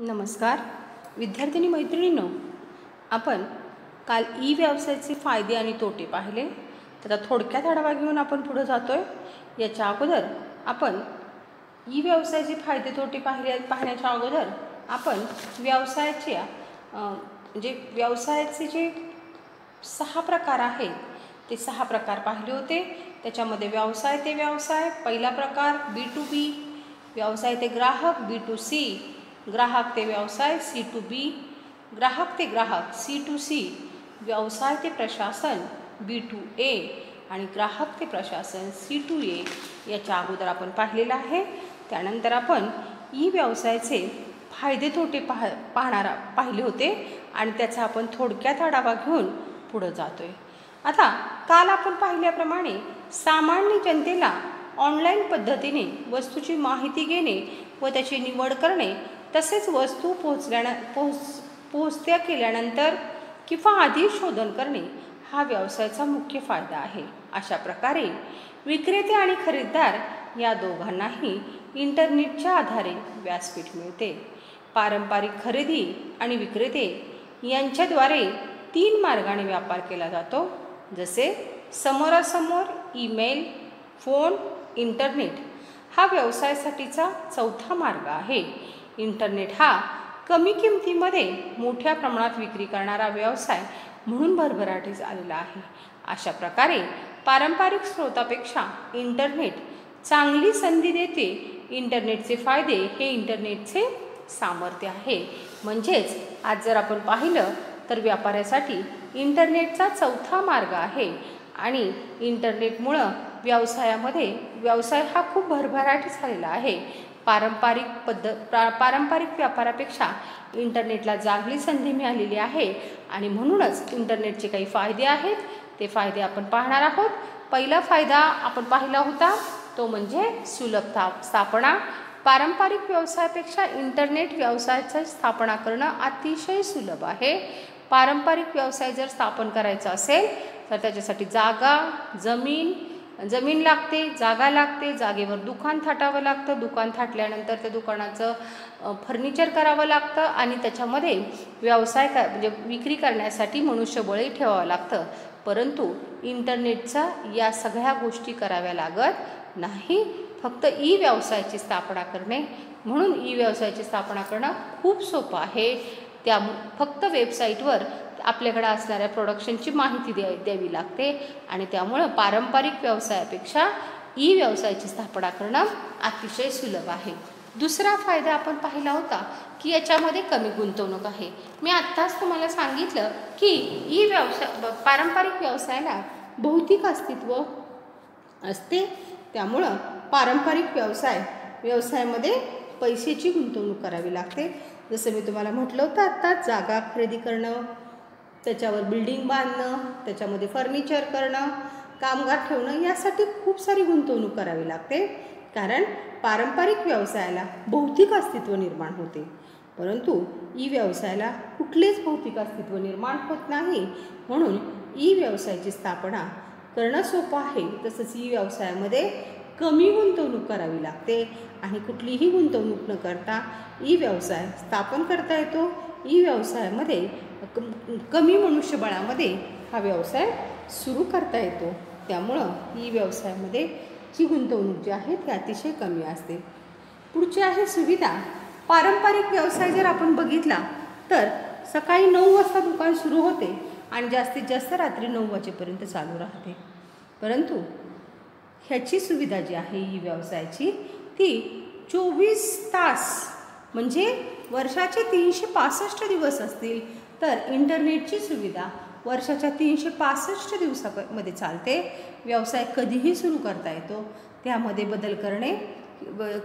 नमस्कार विद्यार्थिनी मैत्रिणींनो, आपण काल ई व्यवसायाचे फायदे आणि तोटे पाहिले. त्याचा थोडक्यात आढावा घेऊन आपण पुढे जातोय. याच्या अगोदर आपण ई व्यवसायाचे फायदे तोटे पाहण्याच्या अगोदर आपण व्यवसायाचे जे 6 प्रकार आहेत ते 6 प्रकार पाहिले होते. त्याच्यामध्ये व्यवसाय ते व्यवसाय पहिला प्रकार, B2B, व्यवसाय ते ग्राहक B2C, ग्राहक ते व्यवसाय C2B, ग्राहक ते ग्राहक C2C, व्यवसाय ते प्रशासन B2A आणि ग्राहक ते प्रशासन C2A याच्या अगोदर आपण पाहिलेलं आहे. त्यानंतर आपण ई व्यवसायाचे फायदे तोटे पाहिले होते आणि त्याचा आपण थोडक्यात आढावा घेऊन पुढे जातोय. आता काल आपण पाहिल्याप्रमाणे सामान्य जनतेला ऑनलाईन पद्धतीने वस्तूची माहिती घेणे व त्याची निवड करणे, तसेच वस्तू पोहोचत्या केल्यानंतर किंवा आधी शोधन करणे हा व्यवसायाचा मुख्य फायदा आहे. अशा प्रकारे विक्रेते आणि खरेदीदार या दोघांनाही इंटरनेटच्या आधारे व्यासपीठ मिळते. पारंपरिक खरेदी आणि विक्रेते यांच्याद्वारे 3 मार्गाने व्यापार केला जातो, जसे समोरासमोर, ईमेल, फोन, इंटरनेट हा व्यवसायासाठीचा चौथा मार्ग आहे. इंटरनेट हा कमी किमतीमध्ये मोठ्या प्रमाणात विक्री करणारा व्यवसाय म्हणून भरभराटीस आलेला आहे. अशा प्रकारे पारंपरिक स्रोतापेक्षा इंटरनेट चांगली संधी देते. इंटरनेटचे फायदे हे इंटरनेटचे सामर्थ्य आहे. म्हणजेच आज जर आपण पाहिलं तर व्यापारासाठी इंटरनेटचा चौथा मार्ग आहे आणि इंटरनेटमुळं व्यवसाय हा खूप भरभराटी झालेला आहे. पारंपरिक व्यापारापेक्षा इंटरनेटला चांगली संधी मिळालेली आहे आणि म्हणूनच इंटरनेटचे काही फायदे आहेत, ते फायदे आपण पाहणार आहोत. पहिला फायदा आपण पाहिला होता तो म्हणजे सुलभ स्थापना. पारंपरिक व्यवसायापेक्षा इंटरनेट व्यवसायाची स्थापना करणं अतिशय सुलभ आहे. पारंपरिक व्यवसाय जर स्थापन करायचा असेल तर त्याच्यासाठी जमीन लागते, जागा लागते, जागेवर दुकान थाटावं लागतं, दुकान थाटल्यानंतर त्या दुकानाचं फर्निचर करावं लागतं आणि त्याच्यामध्ये विक्री करण्यासाठी मनुष्यबळही ठेवावं लागतं. परंतु इंटरनेटचा या सगळ्या गोष्टी कराव्या लागत नाही. फक्त ई व्यवसायाची स्थापना करणे, म्हणून ई व्यवसायाची स्थापना करणं खूप सोपं आहे. फक्त वेबसाईटवर आपल्याकडे असणाऱ्या प्रोडक्शनची माहिती द्यावी लागते आणि त्यामुळं पारंपरिक व्यवसायापेक्षा ई व्यवसायाची स्थापना करणं अतिशय सुलभ आहे. दुसरा फायदा आपण पाहिला होता की याच्यामध्ये कमी गुंतवणूक आहे. मी आत्ताच तुम्हाला सांगितलं की पारंपरिक व्यवसायाला भौतिक अस्तित्व असते. त्यामुळं पारंपरिक व्यवसायामध्ये पैशाची गुंतवणूक करावी लागते. जसं मी तुम्हाला म्हटलं होतं आत्ताच, जागा खरेदी करणं, त्याच्यावर बिल्डिंग बांधणं, त्याच्यामध्ये फर्निचर करणं, कामगार ठेवणं, यासाठी खूप सारी गुंतवणूक करावी लागते. कारण पारंपरिक व्यवसायाला भौतिक अस्तित्व निर्माण होते, परंतु ई व्यवसायाला कुठलेच भौतिक अस्तित्व निर्माण होत नाही. म्हणून ई व्यवसायाची स्थापना करणं सोपं आहे. तसंच ई व्यवसायामध्ये कमी गुंतवणूक करावी लागते आणि कुठलीही गुंतवणूक न करता ई व्यवसाय स्थापन करता येतो. ई व्यवसायामध्ये कमी मनुष्यबळामध्ये हा व्यवसाय सुरू करता येतो. त्यामुळं ई व्यवसायामध्ये जी गुंतवणूक जी आहे ती अतिशय कमी असते. पुढची आहे सुविधा. पारंपरिक व्यवसाय जर आपण बघितला तर सकाळी 9 वाजता दुकान सुरू होते आणि जास्तीत जास्त रात्री 9 वाजेपर्यंत चालू राहते. परंतु ह्याची सुविधा जी आहे ई व्यवसायाची ती 24 तास म्हणजे वर्षाचे 365 दिवस असतील तर इंटरनेटची सुविधा वर्षाच्या 365 दिवसामध्ये चालते. व्यवसाय कधीही सुरू करता येतो. त्यामध्ये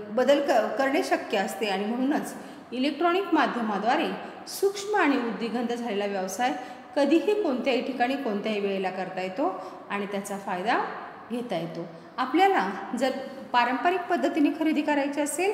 बदल करणे शक्य असते आणि म्हणूनच इलेक्ट्रॉनिक माध्यमाद्वारे सूक्ष्म आणि उद्दिगंध झालेला व्यवसाय कधीही कोणत्याही ठिकाणी कोणत्याही वेळेला करता येतो आणि त्याचा फायदा घेता येतो. आपल्याला जर पारंपरिक पद्धतीने खरेदी करायची असेल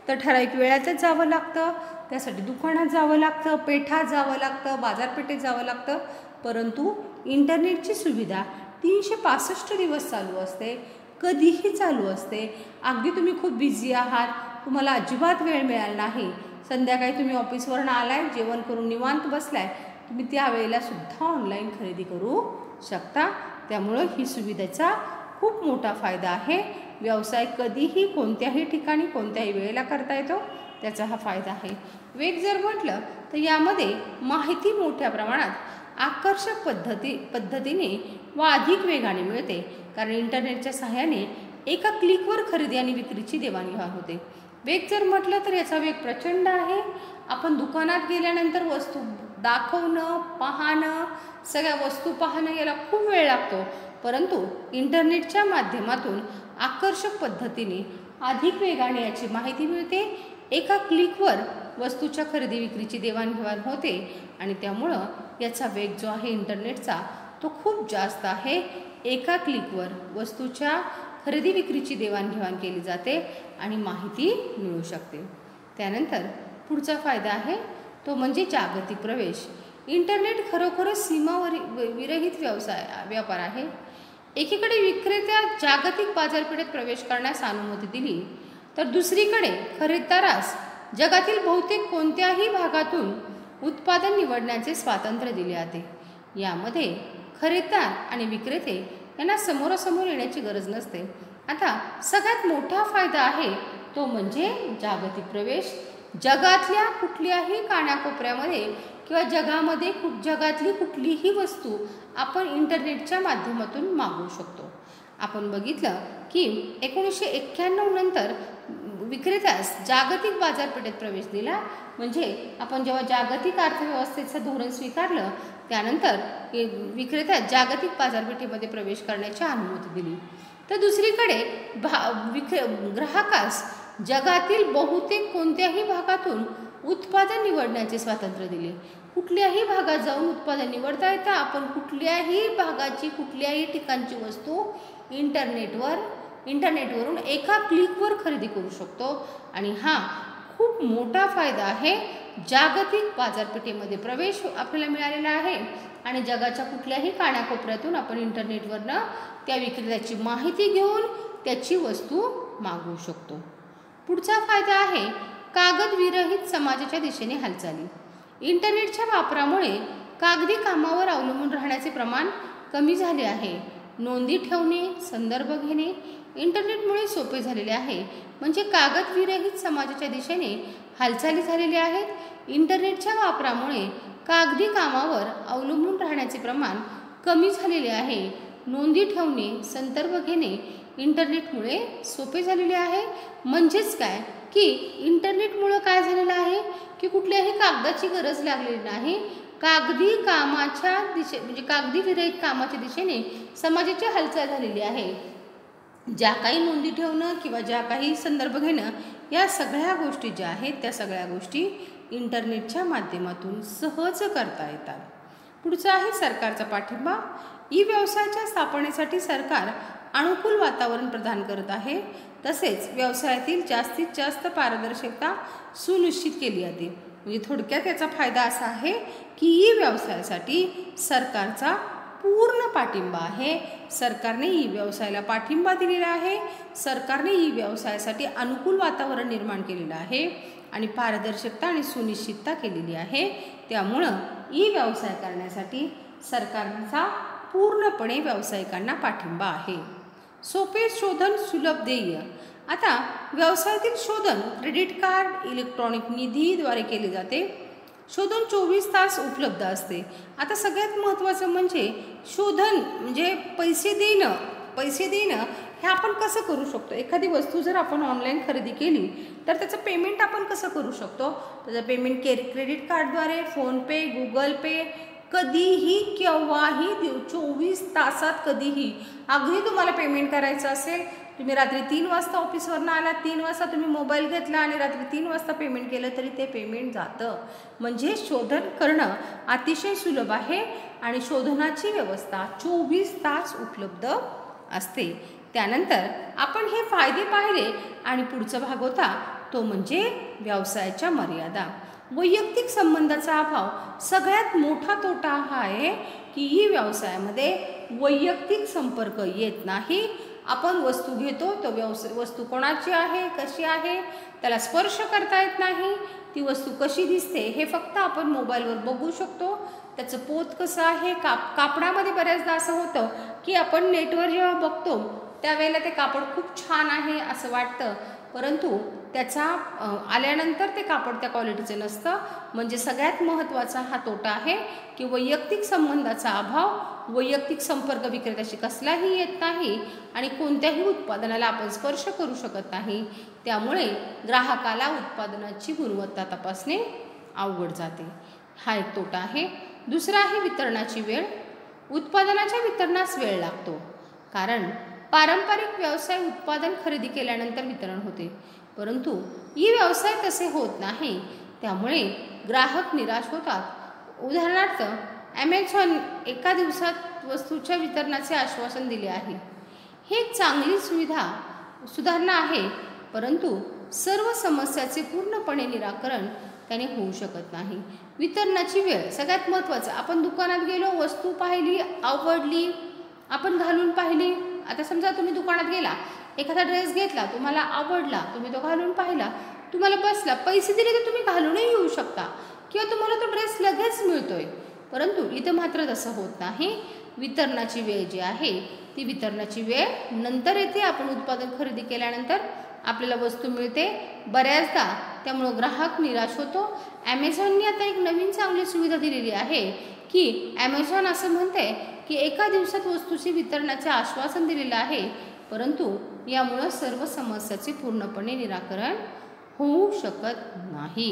तर ठराविक वेळातच जावं लागतं, त्यासाठी दुकानात जावं लागतं, पेठात जावं लागतं, बाजारपेठेत जावं लागतं. परंतु इंटरनेटची सुविधा 365 दिवस चालू असते, कधीही चालू असते. अगदी तुम्ही खूप बिझी आहात, तुम्हाला अजिबात वेळ मिळाला नाही, संध्याकाळी तुम्ही ऑफिसवरून आलाय, जेवण करून निवांत बसलाय, तुम्ही त्यावेळेला सुद्धा ऑनलाईन खरेदी करू शकता. त्यामुळं ही सुविधेचा खूप मोठा फायदा आहे. व्यवसाय कधीही कोणत्याही ठिकाणी कोणत्याही वेळेला करता येतो, त्याचा हा फायदा आहे. वेग जर म्हटलं तर यामध्ये माहिती मोठ्या प्रमाणात आकर्षक पद्धतीने व अधिक वेगाने मिळते, कारण इंटरनेटच्या सहाय्याने एका क्लिकवर खरेदी आणि विक्रीची देवाणघेवाण होते. वेग जर म्हटलं तर याचा वेग प्रचंड आहे. आपण दुकानात गेल्यानंतर वस्तू दाखवणं, पाहणं, सगळ्या वस्तू पाहणं याला खूप वेळ लागतो, परंतु इंटरनेटच्या माध्यमातून आकर्षक पद्धतीने अधिक वेगाने याची माहिती मिळते. एका क्लिकवर वस्तूच्या खरेदी विक्रीची देवाणघेवाण होते आणि त्यामुळं याचा वेग जो आहे इंटरनेटचा तो खूप जास्त आहे. एका क्लिकवर वस्तूच्या खरेदी विक्रीची देवाणघेवाण केली जाते आणि माहिती मिळू शकते. त्यानंतर पुढचा फायदा आहे तो म्हणजे जागतिक प्रवेश. इंटरनेट खरोखरच विरहित व्यापार आहे. एकीकडे विक्रेत्या जागतिक बाजारपेठेत प्रवेश करण्यास अनुमती दिली, तर दुसरीकडे खरेदीदारास जगातील बहुतेक कोणत्याही भागातून उत्पादन निवडण्याचे स्वातंत्र्य दिले जाते. यामध्ये खरेदीदार आणि विक्रेते यांना समोरासमोर येण्याची गरज नसते. आता सगळ्यात मोठा फायदा आहे तो म्हणजे जागतिक प्रवेश. जगातल्या कुठल्याही कानाकोपऱ्यामध्ये किंवा जगातली कुठलीही वस्तू आपण इंटरनेटच्या माध्यमातून मागवू शकतो. आपण बघितलं की 1991 नंतर विक्रेत्यास जागतिक बाजारपेठेत प्रवेश दिला, म्हणजे आपण जेव्हा जागतिक अर्थव्यवस्थेचं धोरण स्वीकारलं त्यानंतर विक्रेत्यास जागतिक बाजारपेठेमध्ये प्रवेश करण्याची अनुमती दिली. तर दुसरीकडे ग्राहकास जगातील बहुतेक कोणत्याही भागातून उत्पादन निवडण्याचे स्वातंत्र्य दिले. कुठल्याही भागात जाऊन उत्पादन निवडता येतं. आपण कुठल्याही भागाची कुठल्याही ठिकाणची वस्तू इंटरनेटवरून एका क्लिकवर खरेदी करू शकतो आणि हा खूप मोठा फायदा आहे. जागतिक बाजारपेठेमध्ये प्रवेश आपल्याला मिळालेला आहे आणि जगाच्या कुठल्याही कानाकोपऱ्यातून आपण इंटरनेटवरनं त्या विक्रेत्याची माहिती घेऊन त्याची वस्तू मागवू शकतो. पुढचा फायदा आहे कागद विरहित समाजाच्या दिशेने हालचाली. इंटरनेटच्या वापरामुळे कागदी कामावर अवलंबून राहण्याचे प्रमाण कमी झाले आहे. नोंदी ठेवणे, संदर्भ घेणे इंटरनेटमुळे सोपे झालेले आहे, म्हणजे कागद विरहित समाजाच्या दिशेने हालचाली झालेल्या आहेत. इंटरनेटच्या वापरामुळे कागदी कामावर अवलंबून राहण्याचे प्रमाण कमी झालेले आहे. नोंदी ठेवणे, संदर्भ घेणे इंटरनेटमुळे सोपे झालेले आहे. म्हणजेच काय की इंटरनेटमुळं काय झालेलं आहे की कुठल्याही कागदाची गरज लागलेली नाही. कागदी कामाच्या म्हणजे कागदी विरहित कामाच्या दिशेने समाजाची हालचाल झालेली आहे. ज्या काही नोंदी ठेवणं किंवा ज्या काही संदर्भ घेणं या सगळ्या गोष्टी ज्या आहेत त्या सगळ्या गोष्टी इंटरनेटच्या माध्यमातून सहज करता येतात. पुढचा आहे सरकारचा पाठिंबा. ई व्यवसायाच्या स्थापनेसाठी सरकार अनुकूल वातावरण प्रदान करत आहे. तसेच व्यवसायातील जास्तीत जास्त पारदर्शकता सुनिश्चित केली जाते. म्हणजे थोडक्यात याचा फायदा असा आहे की ई व्यवसायासाठी सरकारचा पूर्ण पाठिंबा आहे. सरकारने ई व्यवसायाला पाठिंबा दिलेला आहे. सरकारने ई व्यवसायासाठी अनुकूल वातावरण निर्माण केलेलं आहे आणि पारदर्शकता आणि सुनिश्चितता केलेली आहे. त्यामुळं ई व्यवसाय करण्यासाठी सरकारचा पूर्णपणे व्यावसायिकांना पाठिंबा आहे. सोपे शोधन, सुलभ देय. आता व्यवसायातील शोधन क्रेडिट कार्ड, इलेक्ट्रॉनिक निधीद्वारे केले जाते. शोधन 24 तास उपलब्ध असते. आता सगळ्यात महत्त्वाचं म्हणजे शोधन म्हणजे पैसे देणं हे आपण कसं करू शकतो. एखादी वस्तू जर आपण ऑनलाईन खरेदी केली तर त्याचं पेमेंट आपण कसं करू शकतो. त्याचं पेमेंट क्रेडिट कार्डद्वारे, फोनपे, गुगल पे, कधीही केव्हाही 24 तासात कधीही. अगदी तुम्हाला पेमेंट करायचं असेल, तुम्ही रात्री 3 वाजता ऑफिसवरून आला, 3 वाजता तुम्ही मोबाईल घेतला आणि रात्री 3 वाजता पेमेंट केलं तरी ते पेमेंट जातं. म्हणजे शोधन करणं अतिशय सुलभ आहे आणि शोधनाची व्यवस्था 24 तास उपलब्ध असते. त्यानंतर आपण हे फायदे पाहिले आणि पुढचा भाग होता तो म्हणजे व्यवसायाच्या मर्यादा. वैयक्तिक संबंधाचा अभाव सगळ्यात मोठा तोटा हा आहे की ही व्यवसायामध्ये वैयक्तिक संपर्क येत नाही. आपण वस्तू घेतो तो वस्तू कोणाची आहे, कशी आहे, त्याला स्पर्श करता येत नाही. ती वस्तू कशी दिसते हे फक्त आपण मोबाईलवर बघू शकतो. त्याचं पोत कसं आहे, कापडामध्ये बऱ्याचदा असं होतं की आपण नेटवर जेव्हा बघतो त्यावेळेला ते कापड खूप छान आहे असं वाटतं, परंतु त्याचा आल्यानंतर ते कापड त्या क्वालिटीचं नसतं. म्हणजे सगळ्यात महत्त्वाचा हा तोटा आहे की वैयक्तिक संबंधाचा अभाव, वैयक्तिक संपर्क विक्रेत्याशी कसलाही येत नाही आणि कोणत्याही उत्पादनाला आपण स्पर्श करू शकत नाही. त्यामुळे ग्राहकाला उत्पादनाची गुणवत्ता तपासणे अवघड जाते. हा एक तोटा आहे. दुसरा आहे वितरणाची वेळ. उत्पादनाच्या वितरणास वेळ लागतो, कारण पारंपरिक व्यवसाय उत्पादन खरेदी केल्यानंतर वितरण होते, परंतु ई व्यवसाय तसे होत नाही. त्यामुळे ग्राहक निराश होतात. उदाहरणार्थ ॲमेझॉन एका दिवसात वस्तूच्या वितरणाचे आश्वासन दिले आहे. ही एक चांगली सुधारणा आहे, परंतु सर्व समस्याचे पूर्णपणे निराकरण त्याने होऊ शकत नाही. वितरणाची वेळ सगळ्यात महत्त्वाचं. आपण दुकानात गेलो, वस्तू पाहिली, आवडली, आपण घालून पाहिली. आता समजा तुम्ही दुकानात गेला, एखादा ड्रेस घेतला, तुम्हाला आवडला, तुम्ही तो घालून पाहिला, तुम्हाला बसला, पैसे दिले तर तुम्ही घालूनही येऊ शकता किंवा तुम्हाला तो ड्रेस लगेच मिळतोय. परंतु इथं मात्र तसं होत नाही. वितरणाची वेळ जी आहे ती वितरणाची वेळ नंतर येते. आपण उत्पादन खरेदी केल्यानंतर आपल्याला वस्तू मिळते बऱ्याचदा, त्यामुळं ग्राहक निराश होतो. ॲमेझॉनने आता एक नवीन चांगली सुविधा दिलेली आहे की ॲमेझॉन असं म्हणते की एका दिवसात वस्तूचे वितरणाचे आश्वासन दिलेलं आहे, परंतु यामुळं सर्व समस्याचे पूर्णपणे निराकरण होऊ शकत नाही.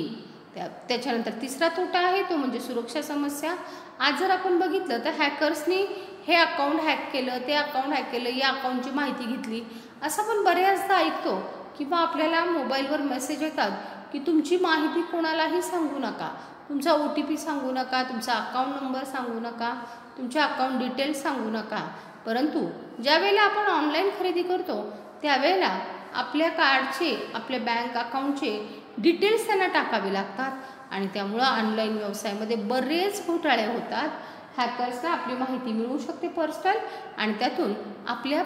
त्याच्यानंतर तिसरा तोटा आहे तो म्हणजे सुरक्षा समस्या. आज जर आपण बघितलं तर हॅकर्सनी हे अकाउंट हॅक केलं, ते अकाउंट हॅक केलं, या अकाउंटची माहिती घेतली, असं आपण बऱ्याचदा ऐकतो. किंवा आपल्याला मोबाईलवर मेसेज येतात की तुमची माहिती कोणालाही सांगू नका, तुमचा OTP सांगू नका, तुमचा अकाउंट नंबर सांगू नका, तुमच्या अकाउंट डिटेल्स सांगू नका. परंतु ज्यावेळेला आपण ऑनलाईन खरेदी करतो त्यावेळेला आपल्या कार्डचे, आपल्या बँक अकाउंटचे डिटेल्स त्यांना टाकावे लागतात आणि त्यामुळं ऑनलाईन व्यवसायामध्ये बरेच घोटाळे होतात. हॅकर्सला आपली माहिती मिळू शकते पर्सनल, आणि त्यातून आपल्या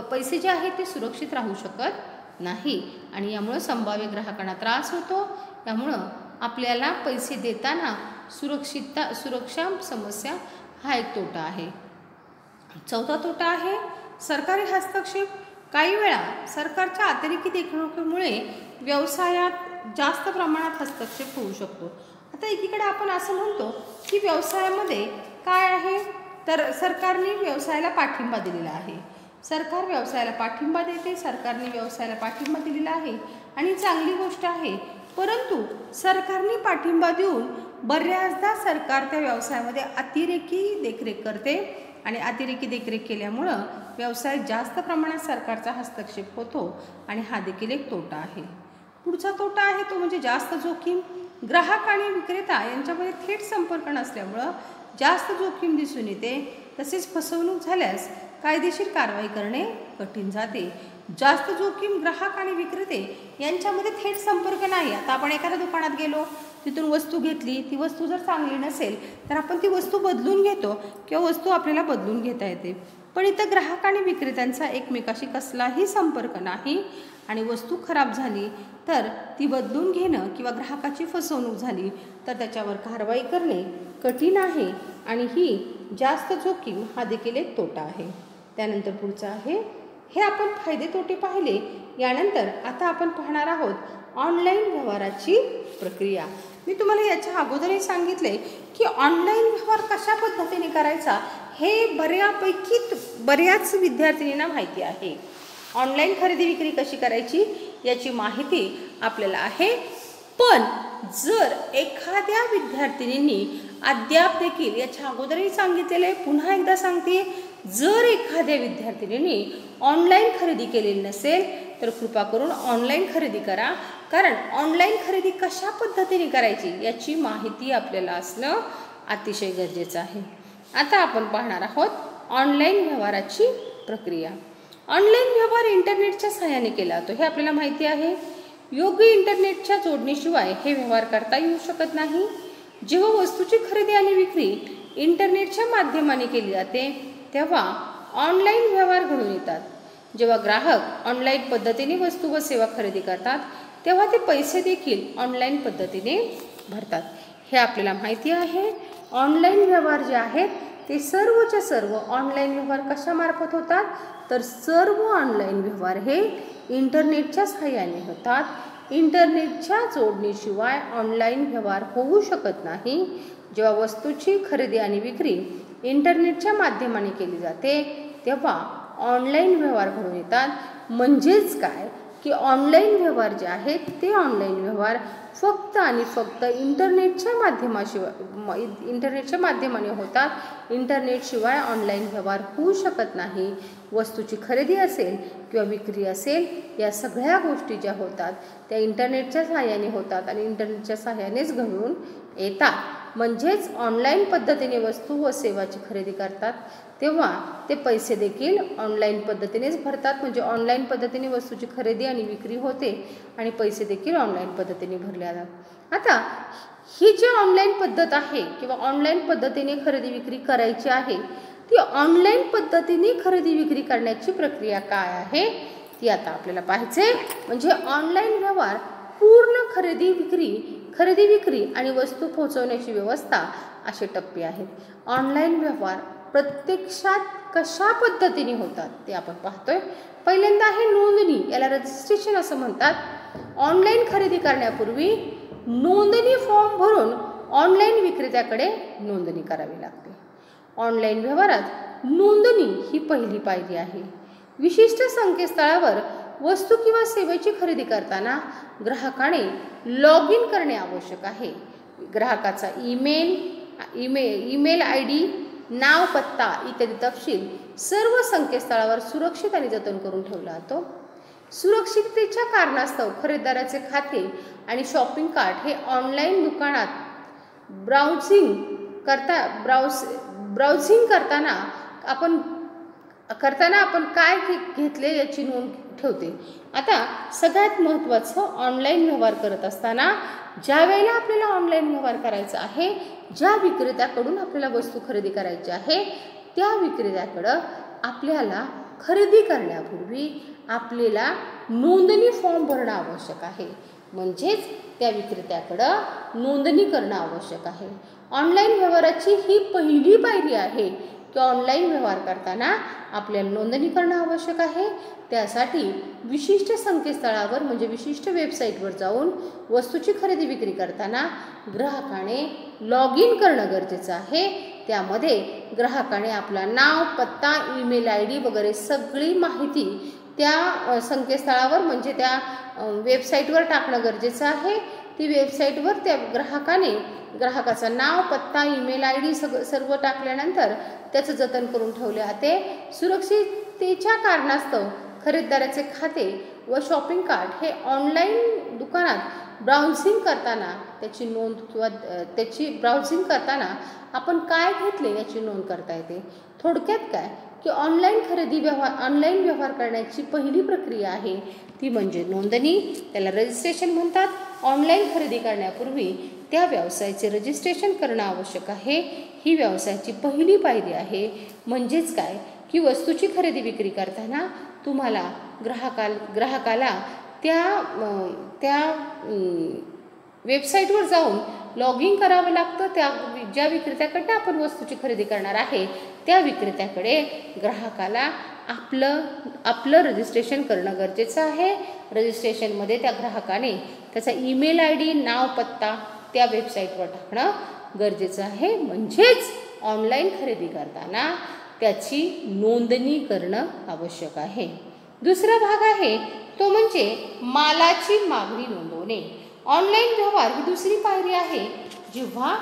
पैसे जे आहेत ते सुरक्षित राहू शकत नाही आणि यामुळं संभाव्य ग्राहकांना त्रास होतो. त्यामुळं आपल्याला पैसे देताना सुरक्षा समस्या हा एक तोटा आहे. चौथा तोटा आहे सरकारी हस्तक्षेप. काही वेळा सरकारच्या अतिरेकी देखरेखीमुळे व्यवसायात जास्त प्रमाणात हस्तक्षेप होऊ शकतो. आता एकीकडे आपण असं म्हणतो की व्यवसायामध्ये काय आहे तर सरकारने व्यवसायाला पाठिंबा दिलेला आहे. सरकार व्यवसायाला पाठिंबा देते, सरकारने व्यवसायाला पाठिंबा दिलेला आहे आणि चांगली गोष्ट आहे. परंतु सरकारने पाठिंबा देऊन बऱ्याचदा सरकार त्या व्यवसायामध्ये अतिरेकी देखरेख करते आणि अतिरेकी देखरेख केल्यामुळं व्यवसायात जास्त प्रमाणात सरकारचा हस्तक्षेप होतो आणि हा देखील एक तोटा आहे. पुढचा तोटा आहे तो म्हणजे जास्त जोखीम. ग्राहक आणि विक्रेता यांच्यामध्ये थेट संपर्क नसल्यामुळं जास्त जोखीम दिसून येते. तसेच फसवणूक झाल्यास कायदेशीर कारवाई करणे कठीण जाते. जास्त जोखीम ग्राहक आणि विक्रेते यांच्यामध्ये थेट संपर्क नाही. आता आपण एखाद्या दुकानात गेलो, तिथून वस्तू घेतली, ती वस्तू जर चांगली नसेल तर आपण ती वस्तू बदलून घेतो किंवा वस्तू आपल्याला बदलून घेता येते. पण इथं ग्राहक आणि विक्रेत्यांचा एकमेकाशी कसलाही संपर्क नाही आणि वस्तू खराब झाली तर ती बदलून घेणं किंवा ग्राहकाची फसवणूक झाली तर त्याच्यावर कारवाई करणे कठीण आहे आणि ही जास्त जोखीम हा देखील एक तोटा आहे. त्यानंतर पुढचं आहे, हे आपण फायदे तोटे पाहिले. यानंतर आता आपण पाहणार आहोत ऑनलाईन व्यवहाराची प्रक्रिया. मी तुम्हाला याच्या अगोदरही सांगितले की ऑनलाईन व्यवहार कशा पद्धतीने करायचा हे बऱ्याच विद्यार्थिनींना माहिती आहे. ऑनलाईन खरेदी विक्री कशी करायची याची माहिती आपल्याला आहे. पण जर एखाद्या विद्यार्थिनींनी अद्याप देखील याच्या अगोदरही सांगितलेले पुन्हा एकदा सांगते, जर एखाद्या विद्यार्थिनींनी ऑनलाईन खरेदी केलेली नसेल तर कृपा करून ऑनलाईन खरेदी करा. कारण ऑनलाईन खरेदी कशा पद्धतीने करायची याची माहिती आपल्याला असणं अतिशय गरजेचं आहे. आता आपण पाहणार आहोत ऑनलाईन व्यवहाराची प्रक्रिया. ऑनलाईन व्यवहार इंटरनेटच्या सहाय्याने केला जातो हे आपल्याला माहिती आहे. योग्य इंटरनेटच्या जोडणीशिवाय हे व्यवहार करता येऊ शकत नाही. जेव्हा वस्तूची खरेदी आणि विक्री इंटरनेटच्या माध्यमाने केली जाते तेव्हा ऑनलाईन व्यवहार घडून येतात. जेव्हा ग्राहक ऑनलाईन पद्धतीने वस्तू व सेवा खरेदी करतात तेव्हा ते पैसे देखील ऑनलाईन पद्धतीने भरतात. हे आपल्याला माहिती आहे. ऑनलाईन व्यवहार जे आहेत ते सर्वच्या सर्व ऑनलाईन व्यवहार कशामार्फत होतात, तर सर्व ऑनलाईन व्यवहार हे इंटरनेटच्या सहाय्याने होतात. इंटरनेटच्या जोडणीशिवाय ऑनलाईन व्यवहार होऊ शकत नाही. जेव्हा वस्तूची खरेदी आणि विक्री इंटरनेटच्या माध्यमाने केली जाते तेव्हा ऑनलाईन व्यवहार घडून येतात. म्हणजेच काय की ऑनलाईन व्यवहार जे आहेत ते ऑनलाईन व्यवहार फक्त आणि फक्त इंटरनेटच्या माध्यमाने होतात. इंटरनेटशिवाय ऑनलाईन व्यवहार होऊ शकत नाही. वस्तूची खरेदी असेल किंवा विक्री असेल, या सगळ्या गोष्टी ज्या होतात त्या इंटरनेटच्या सहाय्याने होतात आणि इंटरनेटच्या सहाय्यानेच घडून येतात. म्हणजेच ऑनलाईन पद्धतीने वस्तू व सेवाची खरेदी करतात तेव्हा ते पैसे देखील ऑनलाईन पद्धतीनेच भरतात. म्हणजे ऑनलाईन पद्धतीने वस्तूची खरेदी आणि विक्री होते आणि पैसे देखील ऑनलाईन पद्धतीने भरले जातात. आता ही जी ऑनलाईन पद्धत आहे किंवा ऑनलाईन पद्धतीने खरेदी विक्री करायची आहे, ती ऑनलाईन पद्धतीने खरेदी विक्री करण्याची प्रक्रिया काय आहे ती आता आपल्याला पाहायचे. म्हणजे ऑनलाईन व्यवहार पूर्ण खरेदी विक्री आणि वस्तू पोहोचवण्याची व्यवस्था असे टप्पे आहेत. ऑनलाईन व्यवहार प्रत्यक्षात कशा पद्धतीने होतात ते आपण पाहतोय. पहिल्यांदा आहे नोंदणी, याला रजिस्ट्रेशन असं म्हणतात. ऑनलाईन खरेदी करण्यापूर्वी नोंदणी फॉर्म भरून ऑनलाईन विक्रेत्याकडे नोंदणी करावी लागते. ऑनलाईन व्यवहारात नोंदणी ही पहिली पायरी आहे. विशिष्ट संकेतस्थळावर वस्तू किंवा सेवेची खरेदी करताना ग्राहकाने लॉग इन करणे आवश्यक आहे. ग्राहकाचा ईमेल आय डी, नाव, पत्ता इत्यादी तपशील सर्व संकेतस्थळावर सुरक्षित आणि जतन करून ठेवला जातो. सुरक्षिततेच्या कारणास्तव खरेदीदाराचे खाते आणि शॉपिंग कार्ट हे ऑनलाईन दुकानात ब्राउझिंग करताना आपण काय घेतले याची नोंद ठेवते. आता सगळ्यात महत्त्वाचं, ऑनलाईन व्यवहार करत असताना ज्या वेळेला आपल्याला ऑनलाईन व्यवहार करायचा आहे, ज्या विक्रेत्याकडून आपल्याला वस्तू खरेदी करायची आहे त्या विक्रेत्याकडं आपल्याला खरेदी करण्यापूर्वी आपल्याला नोंदणी फॉर्म भरणं आवश्यक आहे. म्हणजेच त्या विक्रेत्याकडं नोंदणी करणं आवश्यक आहे. ऑनलाईन व्यवहाराची ही पहिली पायरी आहे की ऑनलाईन व्यवहार करताना आपल्याला नोंदणी करणं आवश्यक आहे. त्यासाठी विशिष्ट संकेतस्थळावर म्हणजे विशिष्ट वेबसाईटवर जाऊन वस्तूची खरेदी विक्री करताना ग्राहकाने लॉग इन करणं गरजेचं आहे. त्यामध्ये ग्राहकाने आपला नाव, पत्ता, ईमेल आय डी वगैरे सगळी माहिती त्या संकेतस्थळावर म्हणजे त्या वेबसाईटवर टाकणं गरजेचं आहे. ती वेबसाईटवर त्या ग्राहकाचं नाव, पत्ता, ईमेल आय डी सर्व टाकल्यानंतर त्याचं जतन करून ठेवले जाते. सुरक्षिततेच्या कारणास्तव खरेदीदाराचे खाते व शॉपिंग कार्ट हे ऑनलाईन दुकानात ब्राउझिंग करताना त्याची नोंद किंवा ब्राउझिंग करताना आपण काय घेतले याची नोंद करता येते. थोडक्यात काय की ऑनलाईन व्यवहार करण्याची पहिली प्रक्रिया आहे ती म्हणजे नोंदणी, त्याला रजिस्ट्रेशन म्हणतात. ऑनलाईन खरेदी करण्यापूर्वी त्या व्यवसायाचे रजिस्ट्रेशन करणं आवश्यक आहे. ही व्यवसायाची पहिली पायरी आहे. म्हणजेच काय की वस्तूची खरेदी विक्री करताना तुम्हाला ग्राहकाला त्या वेबसाईटवर जाऊन लॉग इन करावं लागतं. ज्या विक्रेत्याकडनं आपण वस्तूची खरेदी करणार आहे त्या विक्रेत्याकडे ग्राहकाला आपलं रजिस्ट्रेशन करणं गरजेचं आहे. रजिस्ट्रेशनमध्ये त्या ग्राहकाने त्याचा ईमेल आय डी, नाव, पत्ता त्या वेबसाईटवर टाकणं गरजेचं आहे. म्हणजेच ऑनलाईन खरेदी करताना त्याची नोंदणी करणं आवश्यक आहे. दुसरा भाग आहे तो म्हणजे मालाची मागणी नोंदवणे. ऑनलाईन व्यवहार ही दुसरी पायरी आहे. जेव्हा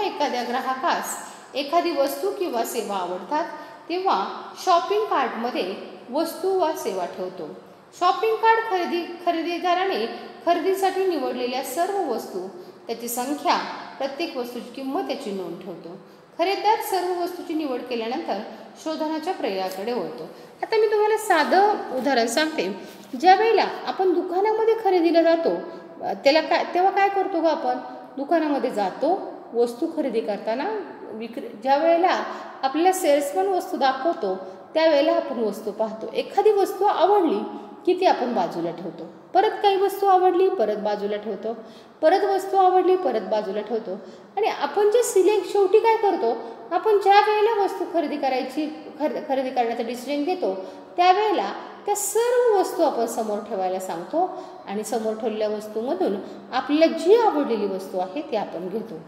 एखाद्या ग्राहकास एखादी वस्तू किंवा सेवा आवडतात तेव्हा शॉपिंग कार्टमध्ये वस्तू वा सेवा ठेवतो. शॉपिंग कार्ट खरेदीदाराने खरेदीसाठी निवडलेल्या सर्व वस्तू, त्याची संख्या, प्रत्येक वस्तूची किंमत याची नोंद ठेवतो. खरेदीदार सर्व वस्तूची निवड केल्यानंतर शोधनाच्या प्रक्रियेकडे वळतो. आता मी तुम्हाला साधं उदाहरण सांगते. ज्या वेळेला आपण दुकानामध्ये खरेदीला जातो तेव्हा काय करतो ग आपण? दुकानामध्ये जातो, वस्तू खरेदी करताना ज्या वेळेला आपल्याला सेल्समन वस्तू दाखवतो त्यावेळेला आपण वस्तू पाहतो. एखादी वस्तू आवडली की ती आपण बाजूला ठेवतो. परत काही वस्तू आवडली, परत बाजूला ठेवतो, परत वस्तू आवडली, परत बाजूला ठेवतो. आणि आपण जे शेवटी काय करतो, आपण ज्या वेळेला वस्तू खरेदी करण्याचा डिसिजन घेतो त्यावेळेला त्या सर्व वस्तू आपण समोर ठेवायला सांगतो आणि समोर ठेवलेल्या वस्तूमधून आपल्याला जी आवडलेली वस्तू आहे ती आपण घेतो.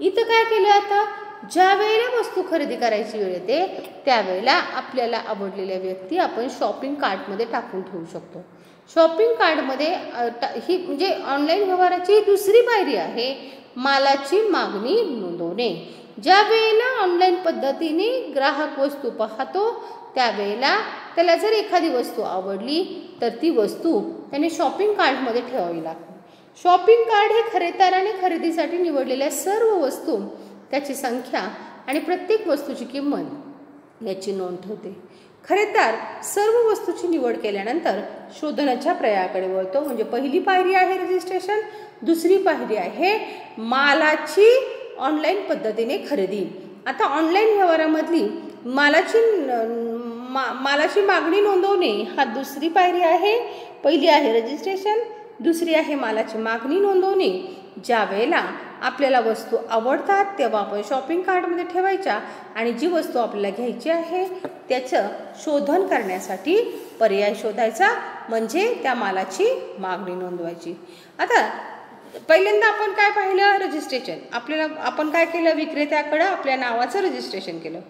इथं काय केलं, आता ज्या वेळेला वस्तू खरेदी करायची वेळ येते त्यावेळेला आपल्याला आवडलेल्या व्यक्ती आपण शॉपिंग कार्टमध्ये टाकून ठेवू शकतो. शॉपिंग कार्टमध्ये ही म्हणजे ऑनलाईन व्यवहाराची दुसरी पायरी आहे मालाची मागणी नोंदवणे. ज्या वेळेला ऑनलाईन पद्धतीने ग्राहक वस्तू पाहतो त्यावेळेला त्याला जर एखादी वस्तू आवडली तर ती वस्तू त्याने शॉपिंग कार्टमध्ये ठेवावी लागते. शॉपिंग कार्ट हे खरेदीदाराने खरेदीसाठी निवडलेल्या सर्व वस्तू, त्याची संख्या आणि प्रत्येक वस्तूची किंमत याची नोंद ठेवते. खरेदीदार सर्व वस्तूची निवड केल्यानंतर शोधनाच्या प्रक्रियेकडे वळतो. म्हणजे पहिली पायरी आहे रजिस्ट्रेशन, दुसरी पायरी आहे मालाची ऑनलाईन पद्धतीने खरेदी. आता ऑनलाईन व्यवहारामधली मालाची मागणी नोंदवणे हा दुसरी पायरी आहे. पहिली आहे रजिस्ट्रेशन, दुसरी आहे मालाची मागणी नोंदवणे. ज्या वेळेला आपल्याला वस्तू आवडतात तेव्हा आपण शॉपिंग कार्टमध्ये ठेवायच्या आणि जी वस्तू आपल्याला घ्यायची आहे त्याचं शोधन करण्यासाठी पर्याय शोधायचा, म्हणजे त्या मालाची मागणी नोंदवायची. आता पहिल्यांदा आपण काय पाहिलं, रजिस्ट्रेशन. आपण काय केलं, विक्रेत्याकडं आपल्या नावाचं रजिस्ट्रेशन केलं.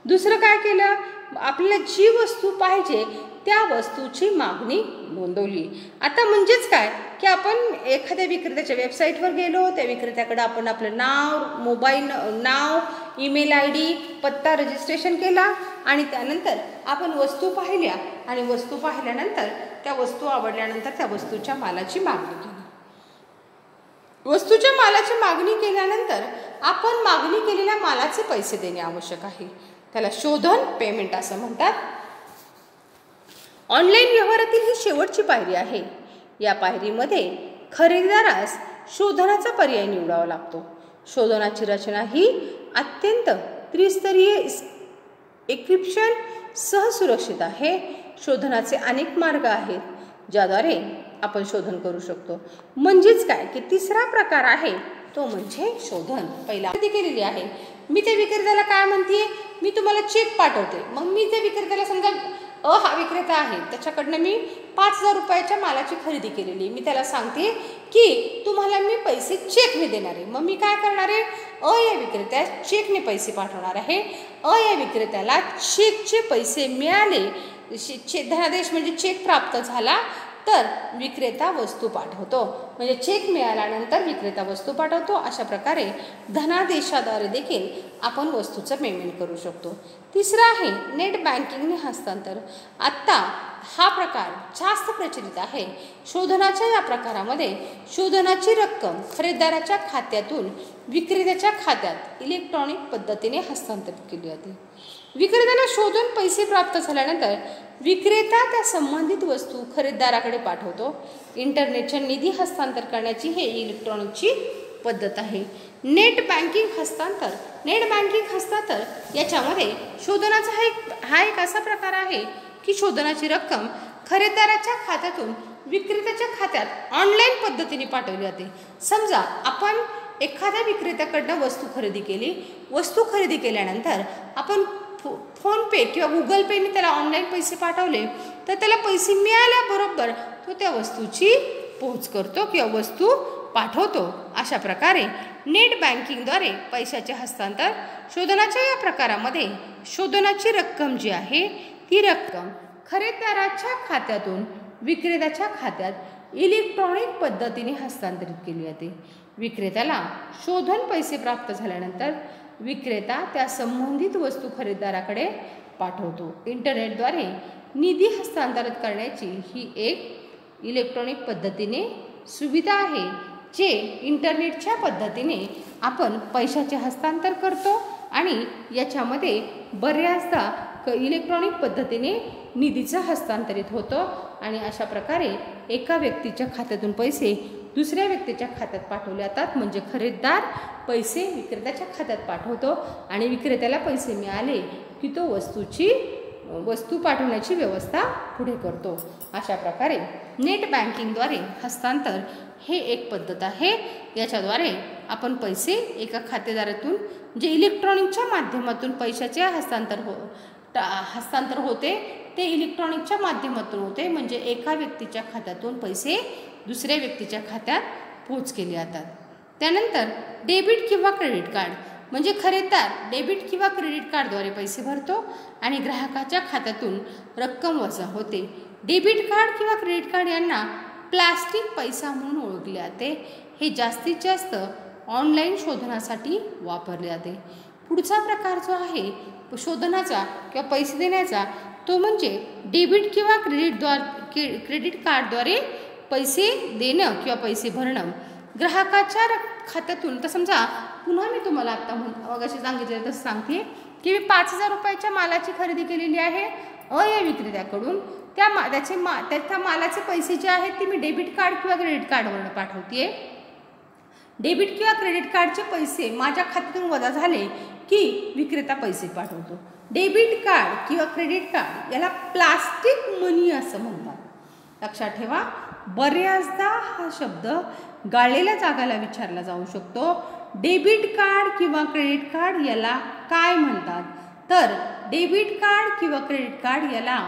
दुसरं काय केलं, आपल्याला जी वस्तू पाहिजे त्या वस्तूची मागणी नोंदवली. आता म्हणजेच काय की आपण एखाद्या विक्रेत्याच्या वेबसाईटवर गेलो, त्या विक्रेत्याकडे आपण आपलं नाव, मोबाईल नाव, ईमेल ID, पत्ता रजिस्ट्रेशन केला आणि त्यानंतर आपण वस्तू पाहिल्या आणि वस्तू पाहिल्यानंतर त्या वस्तू आवडल्यानंतर त्या वस्तूच्या मालाची मागणी केली. वस्तूच्या मालाची मागणी केल्यानंतर आपण मागणी केलेल्या मालाचे पैसे देणे आवश्यक आहे. त्याला शोधन पेमेंट असं म्हणतात. ऑनलाईन व्यवहारातील ही शेवटची पायरी आहे. या पायरीमध्ये खरेदीदारास शोधनाचा पर्याय निवडावा लागतो. शोधनाची रचना ही अत्यंत त्रिस्तरीय एन्क्रिप्शन सह सुरक्षित आहे. शोधनाचे अनेक मार्ग आहेत ज्याद्वारे आपण शोधन करू शकतो. म्हणजेच काय की तिसरा प्रकार आहे तो म्हणजे शोधन. पहिला खरेदी केलेली आहे, मी त्या विक्रेत्याला काय म्हणते, मी तुम्हाला चेक पाठवते. मग मी त्या विक्रेत्याला समजा हा विक्रेता आहे, त्याच्याकडनं मी 5,000 रुपयाच्या मालाची खरेदी केलेली. मी त्याला सांगते की तुम्हाला मी पैसे चेकने देणार आहे. मग मी काय करणार आहे, या विक्रेत्यास चेकने पैसे पाठवणार आहे. या विक्रेत्याला चेकचे पैसे मिळाले, धनादेश म्हणजे चेक प्राप्त झाला तर विक्रेता वस्तू पाठवतो. म्हणजे चेक मिळाल्यानंतर विक्रेता वस्तू पाठवतो. अशा प्रकारे धनादेशाद्वारे देखील आपण वस्तूचं पेमेंट करू शकतो. तिसरा आहे नेट बँकिंगने हस्तांतर. आत्ता हा प्रकार जास्त प्रचलित आहे. शोधनाच्या या प्रकारामध्ये शोधनाची रक्कम खरेदीदाराच्या खात्यातून विक्रेत्याच्या खात्यात इलेक्ट्रॉनिक पद्धतीने हस्तांतरित केली जाते. विक्रेत्याला शोधून पैसे प्राप्त झाल्यानंतर विक्रेता त्या संबंधित वस्तू खरेदीदाराकडे पाठवतो. इंटरनेटच्या निधी हस्तांतर करण्याची हे इलेक्ट्रॉनिकची पद्धत आहे. नेट बँकिंग हस्तांतर याच्यामध्ये शोधनाचा हा एक असा प्रकार आहे की शोधनाची रक्कम खरेदीदाराच्या खात्यातून विक्रेत्याच्या खात्यात ऑनलाईन पद्धतीने पाठवली जाते. समजा आपण एखाद्या विक्रेत्याकडनं वस्तू खरेदी केली. वस्तू खरेदी केल्यानंतर आपण फोनपे किंवा गुगल पेने त्याला ऑनलाईन पैसे पाठवले तर त्याला पैसे मिळाल्याबरोबर तो त्या वस्तूची पोहोच करतो किंवा वस्तू पाठवतो. अशा प्रकारे नेट बँकिंगद्वारे पैशाचे हस्तांतर. शोधनाच्या या प्रकारामध्ये शोधनाची रक्कम जी आहे ती रक्कम खरेदीदाराच्या खात्यातून विक्रेत्याच्या खात्यात इलेक्ट्रॉनिक पद्धतीने हस्तांतरित केली जाते. विक्रेत्याला शोधन पैसे प्राप्त झाल्यानंतर विक्रेता त्या संबंधित वस्तू खरेदीदाराकडे पाठवतो. इंटरनेटद्वारे निधी हस्तांतरित करण्याची ही एक इलेक्ट्रॉनिक पद्धतीने सुविधा आहे जे इंटरनेटच्या पद्धतीने आपण पैशाचे हस्तांतर करतो आणि याच्यामध्ये बऱ्याचदा इलेक्ट्रॉनिक पद्धतीने निधीचं हस्तांतरित होतं आणि अशा प्रकारे एका व्यक्तीच्या खात्यातून पैसे दुसऱ्या व्यक्तीच्या खात्यात पाठवले जातात. म्हणजे खरेदीदार पैसे विक्रेत्याच्या खात्यात पाठवतो आणि विक्रेत्याला पैसे मिळाले की तो वस्तूची वस्तू पाठवण्याची व्यवस्था पुढे करतो. अशा प्रकारे नेट बँकिंगद्वारे हस्तांतर हे एक पद्धत आहे. याच्याद्वारे आपण पैसे एका खातेदारातून जे इलेक्ट्रॉनिकच्या माध्यमातून पैशाचे हस्तांतर होते ते इलेक्ट्रॉनिकच्या माध्यमातून होते. म्हणजे एका व्यक्तीच्या खात्यातून पैसे दुसऱ्या व्यक्तीच्या खात्यात पोच केले जातात. त्यानंतर डेबिट किंवा क्रेडिट कार्ड म्हणजे खरेदीदार डेबिट किंवा क्रेडिट कार्डद्वारे पैसे भरतो आणि ग्राहकाच्या खात्यातून रक्कम वजा होते. डेबिट कार्ड किंवा क्रेडिट कार्ड यांना प्लास्टिक पैसा म्हणून ओळखले जाते. हे जास्तीत जास्त ऑनलाईन शोधनासाठी वापरले जाते. पुढचा प्रकार जो आहे शोधनाचा किंवा पैसे देण्याचा तो म्हणजे डेबिट किंवा क्रेडिट कार्डद्वारे पैसे देणं किंवा पैसे भरणं. ग्राहकाच्या खात्यातून तर समजा पुन्हा मी तुम्हाला आत्ता मगाशी सांगितलं तसं सांगते की मी 5,000 रुपयाच्या मालाची खरेदी केलेली आहे या विक्रेत्याकडून. त्या मालाचे पैसे जे आहेत ते मी डेबिट कार्ड किंवा क्रेडिट कार्डवरून पाठवते. डेबिट किंवा क्रेडिट कार्डचे पैसे माझ्या खात्यातून वजा झाले की विक्रेता पैसे पाठवतो. डेबिट कार्ड किंवा क्रेडिट कार्ड याला प्लास्टिक मनी असं म्हणतात. लक्षात ठेवा, बऱ्याचदा हा शब्द गाळलेल्या जागाला विचारला जाऊ शकतो. डेबिट कार्ड किंवा क्रेडिट कार्ड याला काय म्हणतात तर डेबिट कार्ड किंवा क्रेडिट कार्ड याला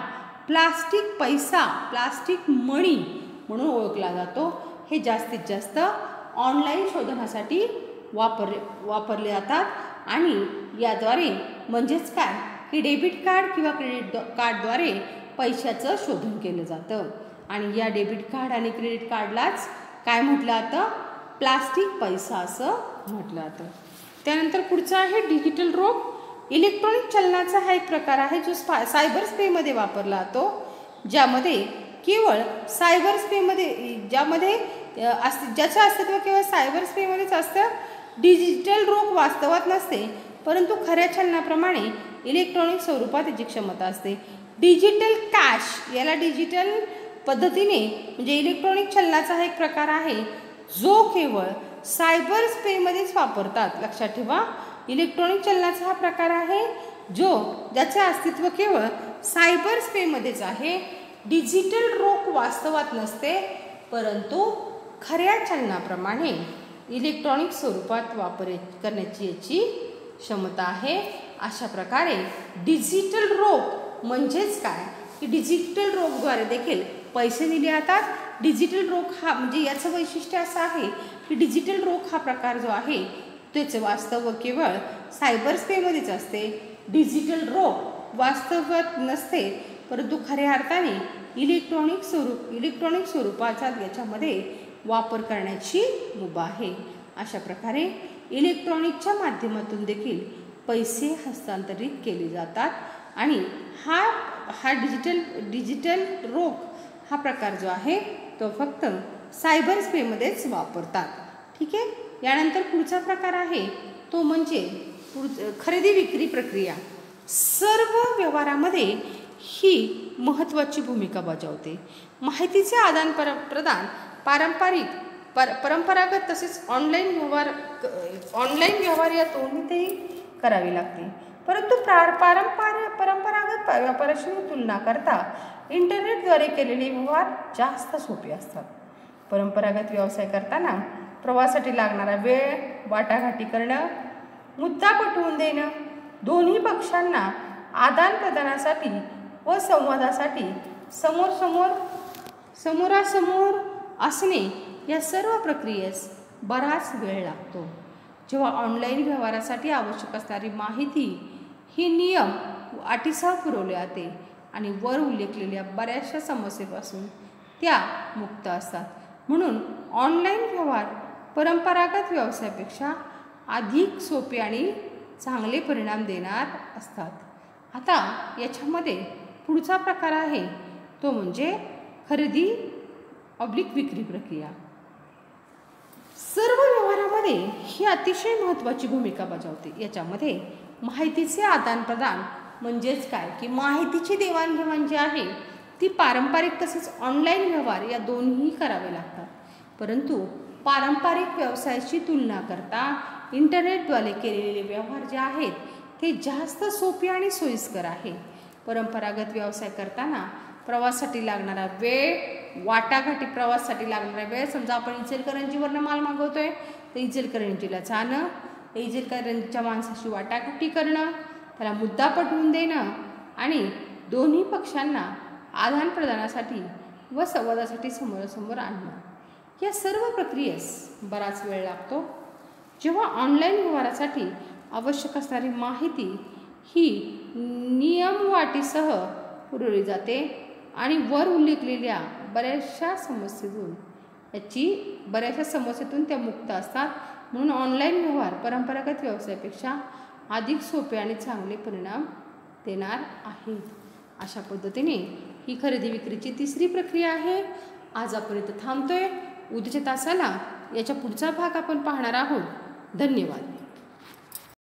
प्लास्टिक पैसा प्लास्टिक मनी म्हणून ओळखला जातो. हे जास्तीत जास्त ऑनलाईन शोधनासाठी वापरले जातात आणि याद्वारे म्हणजेच काय की डेबिट कार्ड किंवा क्रेडिट कार्डद्वारे पैशाचं शोधन केलं जातं आणि या डेबिट कार्ड आणि क्रेडिट कार्डलाच काय म्हटलं जातं प्लास्टिक पैसा असं म्हटलं जातं. त्यानंतर पुढचा आहे डिजिटल रोख. इलेक्ट्रॉनिक चलनाचा हा एक प्रकार आहे जो सायबर स्पेसमध्ये वापरला जातो. ज्यामध्ये केवळ सायबर स्पेसमध्ये ज्याचं अस्तित्व केवळ सायबर स्पेसमध्येच असतं. डिजिटल रोख वास्तवात नसते परंतु खऱ्या चलनाप्रमाणे इलेक्ट्रॉनिक स्वरूपात याची क्षमता असते. डिजिटल कॅश याला डिजिटल पद्धतीने म्हणजे इलेक्ट्रॉनिक चलनाचा हा एक प्रकार आहे जो केवळ सायबर स्पेसमध्येच वापरतात. लक्षात ठेवा, इलेक्ट्रॉनिक चलनाचा हा प्रकार आहे ज्याचे अस्तित्व केवळ सायबर स्पेसमध्येच आहे. डिजिटल रोख वास्तवात नसते परंतु खऱ्या चलनाप्रमाणे इलेक्ट्रॉनिक स्वरूपात वापर करण्याची याची क्षमता आहे. अशा प्रकारे डिजिटल रोख म्हणजेच काय की डिजिटल रोखद्वारे देखील पैसे दिले जातात. डिजिटल रोख हा म्हणजे याचं वैशिष्ट्य असं आहे की डिजिटल रोख हा प्रकार जो आहे त्याचं वास्तव केवळ सायबर स्पेसमध्येच असते. डिजिटल रोख वास्तवात नसते परंतु खऱ्या अर्थाने इलेक्ट्रॉनिक स्वरूपाचा याच्यामध्ये वापर करण्याची मुभा आहे. अशा प्रकारे इलेक्ट्रॉनिकच्या माध्यमातून देखील पैसे हस्तांतरित केले जातात आणि हा डिजिटल रोख हा प्रकार जो आहे तो फक्त सायबर स्पेसमध्येच वापरतात. ठीक आहे. यानंतर पुढचा प्रकार आहे तो म्हणजे खरेदी विक्री प्रक्रिया. सर्व व्यवहारामध्ये ही महत्त्वाची भूमिका बजावते. माहितीचे आदान प्रदान परंपरागत तसेच ऑनलाईन व्यवहार या दोन्हीतही करावे लागते. परंतु परंपरागत व्यापाराशी तुलना करता इंटरनेटद्वारे केलेले व्यवहार जास्त सोपे असतात. परंपरागत व्यवसाय करताना प्रवासासाठी लागणारा वेळ, वाटाघाटी करणं, मुद्दा पटवून देणं, दोन्ही पक्षांना आदान प्रदानासाठी व संवादासाठी समोरासमोर असणे या सर्व प्रक्रियेस बराच वेळ लागतो. जेव्हा ऑनलाईन व्यवहारासाठी आवश्यक असणारी माहिती ही नियम व अटीसह पुरवली जाते आणि वर उल्लेखलेल्या बऱ्याचशा समस्येपासून त्या मुक्त असतात. म्हणून ऑनलाईन व्यवहार परंपरागत व्यवसायापेक्षा अधिक सोपे आणि चांगले परिणाम देणार असतात. आता याच्यामध्ये पुढचा प्रकार आहे तो म्हणजे खरेदी विक्री प्रक्रिया. सर्व व्यवहारामध्ये ही अतिशय महत्त्वाची भूमिका बजावते. याच्यामध्ये माहितीचे आदान प्रदान म्हणजेच काय की माहितीची देवाणघेवाण जी आहे ती पारंपरिक तसेच ऑनलाईन व्यवहार या दोन्ही करावे लागतात. परंतु पारंपरिक व्यवसायाची तुलना करता इंटरनेटद्वारे केलेले व्यवहार जे आहेत ते जास्त सोपे आणि सोयीस्कर आहे. परंपरागत व्यवसाय करताना प्रवासासाठी लागणारा वेळ, वाटाघाटी प्रवासासाठी लागणारा वेळ, समजा आपण इचलकरंजीवरनं माल मागवतोय तर इचलकरंजीला जाणं, इचलकरंजीच्या माणसाशी वाटाघाटी करणं, त्याला मुद्दा पटवून देणं आणि दोन्ही पक्षांना आदानप्रदानासाठी व संवादासाठी समोरासमोर आणणं, या सर्व प्रक्रियेस बराच वेळ लागतो. जेव्हा ऑनलाईन व्यवहारासाठी आवश्यक असणारी माहिती ही नियमवाटीसह पुरवली जाते आणि वर उल्लेखलेल्या बऱ्याचशा समस्येतून त्या मुक्त असतात. म्हणून ऑनलाईन व्यवहार परंपरागत व्यवसायापेक्षा अधिक सोपे आणि चांगले परिणाम देणार आहे. अशा पद्धतीने ही खरेदी विक्रीची तिसरी प्रक्रिया आहे. आज आपण इथं थांबतोय. उद्याच्या तासाला याच्या पुढचा भाग आपण पाहणार आहोत. धन्यवाद.